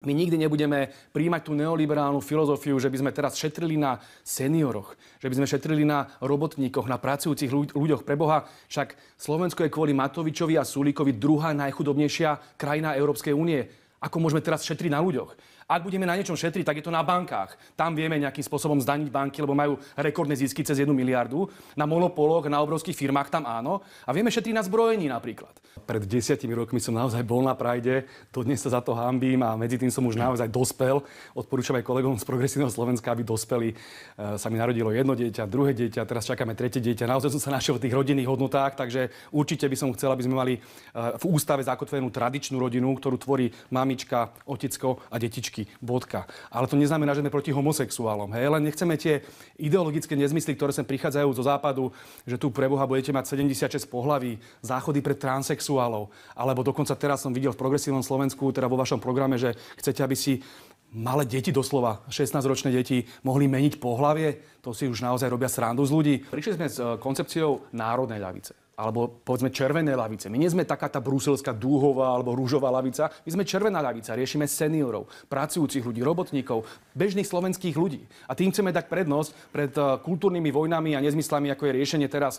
My nikdy nebudeme príjmať tú neoliberálnu filozofiu, že by sme teraz šetrili na senioroch, že by sme šetrili na robotníkoch, na pracujúcich ľuďoch. Preboha, však Slovensko je kvôli Matovičovi a Sulíkovi druhá najchudobnejšia krajina Európskej únie. Ako môžeme teraz šetriť na ľuďoch? Ak budeme na niečom šetriť, tak je to na bankách. Tam vieme nejakým spôsobom zdaniť banky, lebo majú rekordné zisky cez 1 miliardu. Na monopoloch, na obrovských firmách tam áno. A vieme šetriť na zbrojení napríklad. Pred 10 rokmi som naozaj bol na Pride, dodnes sa za to hanbím a medzi tým som už naozaj dospel. Odporúčam aj kolegom z Progresívneho Slovenska, aby dospeli. Sa mi narodilo jedno dieťa, druhé dieťa, teraz čakáme tretie dieťa. Naozaj som sa našiel v tých rodinných hodnotách, takže určite by som chcel, aby sme mali v ústave zakotvenú tradičnú rodinu, ktorú tvorí mamička, otecko a detičky. Bodka. Ale to neznamená, že sme proti homosexuálom. Hej? Len nechceme tie ideologické nezmysly, ktoré sem prichádzajú zo západu, že tu pre Boha budete mať 76 pohlaví, záchody pre transsexuálov. Alebo dokonca teraz som videl v Progresívnom Slovensku, teda vo vašom programe, že chcete, aby si malé deti doslova, 16-ročné deti, mohli meniť pohlavie. To si už naozaj robia srandu z ľudí. Prišli sme s koncepciou národnej ľavice. Alebo povedzme červené ľavice. My nie sme taká tá bruselská dúhová alebo rúžová ľavica. My sme červená ľavica. Riešime seniorov, pracujúcich ľudí, robotníkov, bežných slovenských ľudí. A tým chceme dať prednosť pred kultúrnymi vojnami a nezmyslami, ako je riešenie teraz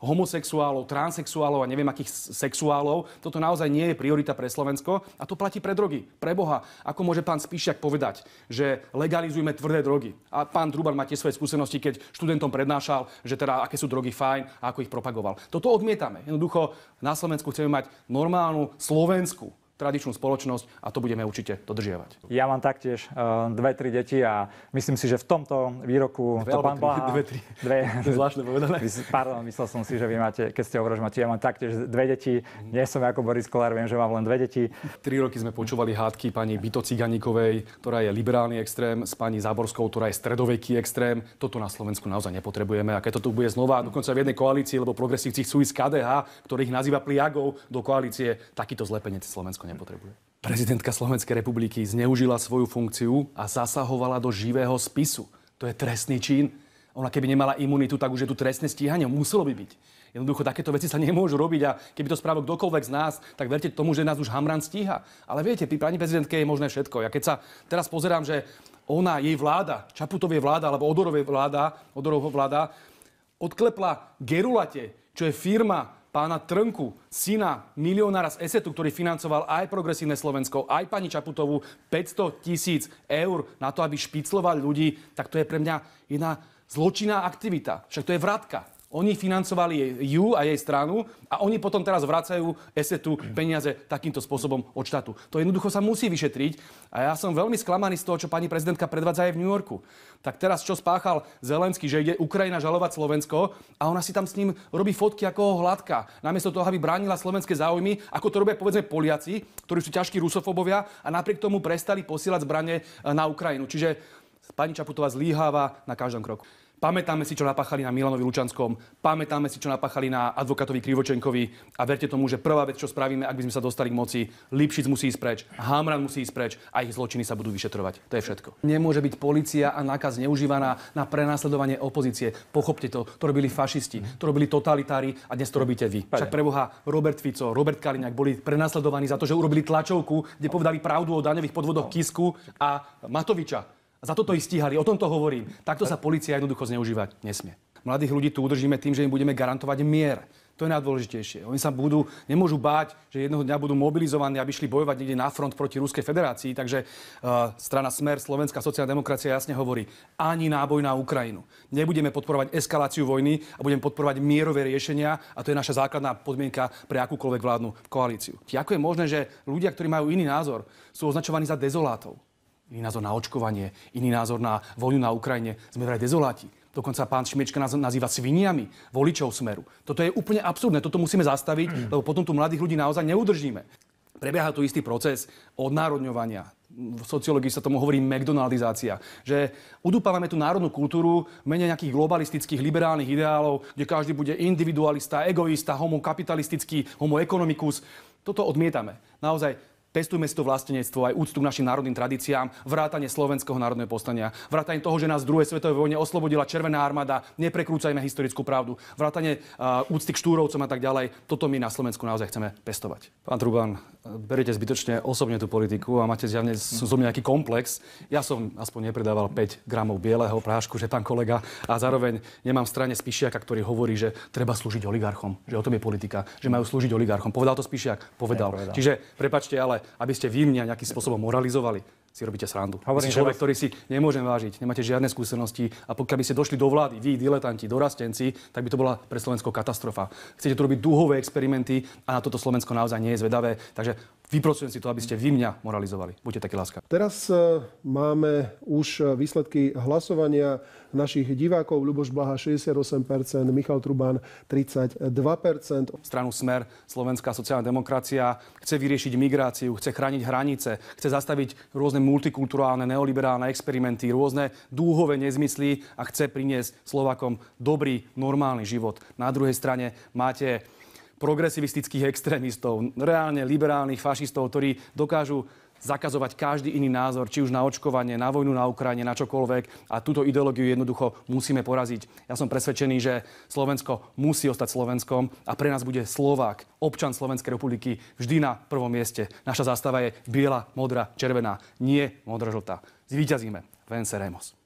homosexuálov, transsexuálov a neviem akých sexuálov. Toto naozaj nie je priorita pre Slovensko a to platí pre drogy. Pre Boha, ako môže pán Spišiak povedať, že legalizujme tvrdé drogy? A pán Truban má tie svoje skúsenosti, keď študentom prednášal, že teda aké sú drogy fajn a ako ich propagoval. Toto odmietame. Jednoducho na Slovensku chceme mať normálnu slovenskú tradičnú spoločnosť a to budeme určite dodržiavať. Ja mám taktiež 2-3 deti a myslím si, že v tomto výroku to pán Blaha... 2-3. To je zvláštne povedané. Pardon, myslel som si, že vy máte, keď ste hovorili, že máte, ja mám taktiež 2 deti. Nie som ako Boris Kollár, viem, že mám len 2 deti. 3 roky sme počúvali hádky pani Bito Ciganíkovej, ktorá je liberálny extrém, s pani Záborskou, ktorá je stredoveký extrém. Toto na Slovensku naozaj nepotrebujeme. A keď to tu bude znova, dokonca v jednej koalícii, lebo progresívci chcú ísť KDH, ktorých nazýva pliagou do koalície, takýto zlepenec Slovensko nepotrebuje. Prezidentka Slovenskej republiky zneužila svoju funkciu a zasahovala do živého spisu. To je trestný čin. Ona keby nemala imunitu, tak už je tu trestné stíhanie. Muselo by byť. Jednoducho takéto veci sa nemôžu robiť a keby to spravil kdokoľvek z nás, tak verte tomu, že nás už Hamran stíha. Ale viete, pri pani prezidentke je možné všetko. Ja keď sa teraz pozerám, že ona, jej vláda, Čaputovej vláda alebo Odorovho vláda odklepla Gerulate, čo je firma pána Trnku, syna milionára z ESETu, ktorý financoval aj Progresívne Slovensko, aj pani Čaputovú 500 000 eur na to, aby špicloval ľudí, tak to je pre mňa jedna zločinná aktivita. Však to je vratka. Oni financovali ju a jej stranu a oni potom teraz vracajú ESETu peniaze takýmto spôsobom od štátu. To jednoducho sa musí vyšetriť a ja som veľmi sklamaný z toho, čo pani prezidentka predvádza aj v New Yorku. Tak teraz čo spáchal Zelenský, že ide Ukrajina žalovať Slovensko a ona si tam s ním robí fotky ako ho hladká. Namiesto toho, aby bránila slovenské záujmy, ako to robia povedzme Poliaci, ktorí sú ťažkí rusofobovia a napriek tomu prestali posielať zbrane na Ukrajinu. Čiže pani Čaputová zlyháva na každom kroku. Pamätáme si, čo napáchali na Milanovi Lučanskom, pamätáme si, čo napáchali na advokátovi Krivočenkovi a verte tomu, že prvá vec, čo spravíme, ak by sme sa dostali k moci, Lipšic musí ísť preč, Hamran musí ísť preč a ich zločiny sa budú vyšetrovať. To je všetko. Nemôže byť polícia a nákaz zneužívaná na prenasledovanie opozície. Pochopte to, to robili fašisti, to robili totalitári a dnes to robíte vy. Však preboha Robert Fico, Robert Kaliňák boli prenasledovaní za to, že urobili tlačovku, kde povedali pravdu o daňových podvodoch Kisku a Matoviča. Za toto ich stíhali, o tomto hovorím. Takto sa polícia jednoducho zneužívať nesmie. Mladých ľudí tu udržíme tým, že im budeme garantovať mier. To je najdôležitejšie. Oni sa nemôžu báť, že jedného dňa budú mobilizovaní, aby šli bojovať niekde na front proti Ruskej federácii. Takže strana Smer, Slovenská sociálna demokracia jasne hovorí, ani náboj na Ukrajinu. Nebudeme podporovať eskaláciu vojny a budeme podporovať mierové riešenia a to je naša základná podmienka pre akúkoľvek vládnu koalíciu. Ako je možné, že ľudia, ktorí majú iný názor, sú označovaní za dezolátov? Iný názor na očkovanie, iný názor na vojnu na Ukrajine. Sme vraj dezoláti. Dokonca pán Šimečka nás nazýva sviniami voličov Smeru. Toto je úplne absurdné. Toto musíme zastaviť, lebo potom tu mladých ľudí naozaj neudržíme. Prebieha tu istý proces odnárodňovania. V sociológii sa tomu hovorí McDonaldizácia. Že udúpavame tú národnú kultúru v mene nejakých globalistických liberálnych ideálov, kde každý bude individualista, egoista, homo kapitalistický, homo economicus. Toto odmietame. Naozaj Pestujme si to vlastenectvo, aj úctu k našim národným tradíciám, vrátane slovenského národného povstania, vrátane toho, že nás v druhej svetovej vojne oslobodila Červená armáda, neprekrúcajme historickú pravdu, vrátane úcty k Štúrovcom a tak ďalej. Toto my na Slovensku naozaj chceme pestovať. Pán Truban, beriete zbytočne osobne tú politiku a máte zjavne zo mňa nejaký komplex. Ja som aspoň nepredával 5 gramov bieleho prášku, že pán kolega, a zároveň nemám v strane Spišiaka, ktorý hovorí, že treba slúžiť oligarchom, že o tom je politika, že majú slúžiť oligarchom. Povedal to Spišiak? Povedal. Čiže prepáčte, ale aby ste vy mňa nejakým spôsobom moralizovali, si robíte srandu. Hovorím, človek, ktorý si nemôžem vážiť, nemáte žiadne skúsenosti a pokiaľ by ste došli do vlády, vy, diletanti, dorastenci, tak by to bola pre Slovensko katastrofa. Chcete tu robiť dúhové experimenty a na toto Slovensko naozaj nie je zvedavé, takže vyprosujem si to, aby ste vy mňa moralizovali. Buďte takí láskaví. Teraz máme už výsledky hlasovania našich divákov. Ľuboš Blaha 68%, Michal Truban 32%. Stranu Smer, Slovenská sociálna demokracia chce vyriešiť migráciu, chce chrániť hranice, chce zastaviť rôzne multikulturálne, neoliberálne experimenty, rôzne dúhové nezmysly a chce priniesť Slovákom dobrý, normálny život. Na druhej strane máte progresivistických extrémistov, reálne liberálnych fašistov, ktorí dokážu zakazovať každý iný názor, či už na očkovanie, na vojnu na Ukrajine, na čokoľvek. A túto ideológiu jednoducho musíme poraziť. Ja som presvedčený, že Slovensko musí ostať Slovenskom a pre nás bude Slovák, občan Slovenskej republiky, vždy na prvom mieste. Naša zástava je biela, modrá, červená, nie modro-žltá. Zvíťazíme. Venceremos.